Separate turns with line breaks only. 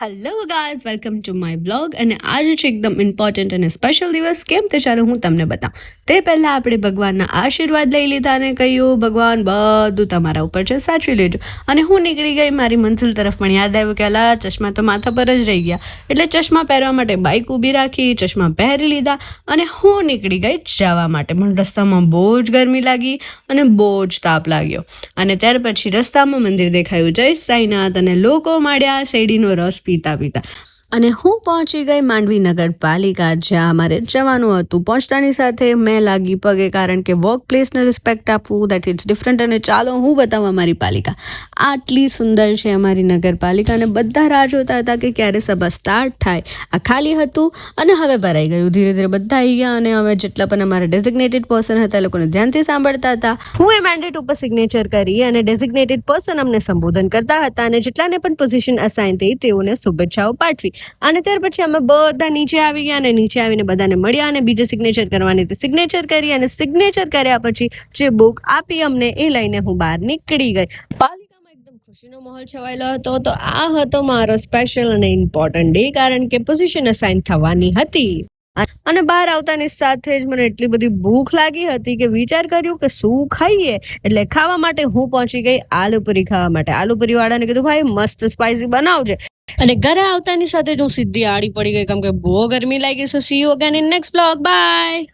Hello guys, welcome to my blog. અને આજે છે એકદમ ઇમ્પોર્ટન્ટ અને સ્પેશિયલ દિવસ. કેમ તે ચાલો હું તમને બતાવું. તે પહેલાં આપણે ભગવાનના આશીર્વાદ લઈ લીધા અને કહ્યું ભગવાન બધું તમારા ઉપર છે, સાચવી લેજો. અને હું નીકળી ગઈ મારી મંઝિલ તરફ. પણ યાદ આવ્યું કે અલા ચશ્મા તો માથા પર જ રહી ગયા, એટલે ચશ્મા પહેરવા માટે બાઇક ઊભી રાખી, ચશ્મા પહેરી લીધા અને હું નીકળી ગઈ જવા માટે. પણ રસ્તામાં બહુ જ ગરમી લાગી અને બહુ જ તાપ લાગ્યો. અને ત્યાર પછી રસ્તામાં મંદિર દેખાયું, જય સાઈનાથ, અને લોકો માંડ્યા શેરડીનો રસ પીતા પીતા. અને હું પહોંચી ગઈ માંડવી નગરપાલિકા, જ્યાં અમારે જવાનું હતું. પહોંચતાની સાથે મેં લાગી પગે, કારણ કે વર્ક પ્લેસને રિસ્પેક્ટ આપવું દેટ ઇટ્સ ડિફરન્ટ. અને ચાલો હું બતાવું અમારી પાલિકા. આટલી સુંદર છે અમારી નગરપાલિકા, અને બધા રાહ જોતા હતા કે ક્યારે સભા સ્ટાર્ટ થાય. આ ખાલી હતું અને હવે ભરાઈ ગયું. ધીરે ધીરે બધા આવી ગયા અને હવે જેટલા પણ અમારા ડેઝિગ્નેટેડ પર્સન હતા એ લોકોને ધ્યાનથી સાંભળતા હતા. હું એ મેન્ડેટ ઉપર સિગ્નેચર કરી અને ડેઝિગ્નેટેડ પર્સન અમને સંબોધન કરતા હતા અને જેટલાને પણ પોઝિશન અસાઇન થઈ તેઓને શુભેચ્છાઓ પાઠવી. અને ત્યાર પછી અમે બધા નીચે આવી ગયા અને નીચે આવીને બધાને મળ્યા અને બીજે સિગ્નેચર કરવાની તે સિગ્નેચર કરી. અને સિગ્નેચર કર્યા પછી જે બુક આપી અમને એ લઈને હું બહાર નીકળી ગઈ. પાલિકામાં એકદમ ખુશીનો માહોલ છવાયેલો હતો. તો આ હતો મારો સ્પેશિયલ અને ઇમ્પોર્ટન્ટ ડે, કારણ કે પોઝિશન અસાઇન થવાની હતી. અને બહાર આવતાની સાથે જ મને એટલી બધી ભૂખ લાગી હતી કે વિચાર કર્યું કે શું ખાઈએ. એટલે ખાવા માટે હું પહોંચી ગઈ આલુપુરી ખાવા માટે. આલુપુરી વાળાને કીધું ભાઈ મસ્ત સ્પાઇસી બનાવજે. અને ઘરે આવતાની સાથે જ હું સીધી આડી પડી ગઈ, કેમ કે બહુ ગરમી લાગી. So see you again in next blog. By.